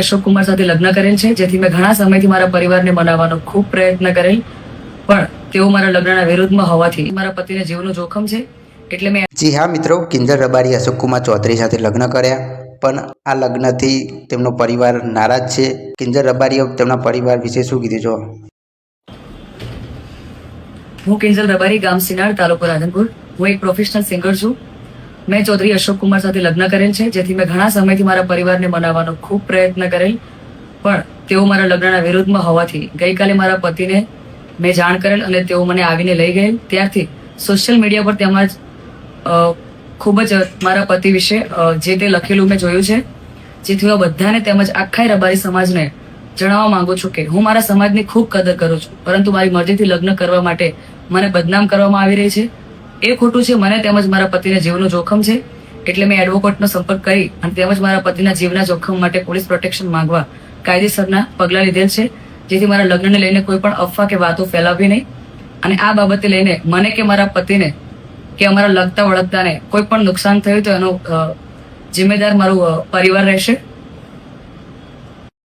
અશોક કુમાર સાથે લગ્ન કરેલ છે, જેથી મેં ઘણા સમયથી મારા પરિવારને મનાવવાનો ખૂબ પ્રયત્ન કરેલ, પણ તેઓ મારા લગ્નના વિરુદ્ધમાં હોવાથી મારા પતિને જીવનું જોખમ છે, એટલે મેં જી હા મિત્રો, કિંજલ રબારી અશોક કુમાર ચૌધરી સાથે લગ્ન કર્યા, પણ આ લગ્નથી તેમનો પરિવાર નારાજ છે. કિંજલ રબારીએ તેમના પરિવાર વિશે શું કીધું જો? હું કિંજલ રબારી, ગામ સિનાડ, તાલુકો રાધનપુર. હું એક પ્રોફેશનલ સિંગર છું. મેં ચૌધરી અશોક કુમાર સાથે લગ્ન કરેલ છે, જેથી મેં ઘણા સમયથી મારા પરિવારને મનાવવાનો ખૂબ પ્રયત્ન કરેલ, પણ તેઓ મારા લગ્નના વિરુદ્ધમાં હોવાથી ગઈકાલે મારા પતિને મેં જાણ કરેલ અને તેઓ મને આવીને લઈ ગયેલ. ત્યારથી સોશિયલ મીડિયા પર તેમજ ખૂબ જ મારા પતિ વિશે જે તે લખેલું મેં જોયું છે, જેથી હું બધાને તેમજ આખા રબારી સમાજને જણાવવા માંગુ છું કે હું મારા સમાજની ખૂબ કદર કરું છું, પરંતુ મારી મરજીથી લગ્ન કરવા માટે મને બદનામ કરવામાં આવી રહી છે. એ ખોટું છે. મને તેમજ મારા પતિને જીવનું જોખમ છે, એટલે મેં એડવોકેટનો સંપર્ક કરી અને તેમજ મારા પતિના જીવના જોખમ માટે પોલીસ પ્રોટેક્શન માંગવા કાયદેસરના પગલાં લીધેલ છે, જેથી મારા લગ્નને લઈને કોઈ પણ અફવા કે વાતો ફેલાવવી નહીં. અને આ બાબતે લઈને મને કે મારા પતિને કે અમારા લગતા વળગતાને કોઈ પણ નુકસાન થયું તો એનો જિમ્મેદાર મારું પરિવાર રહેશે.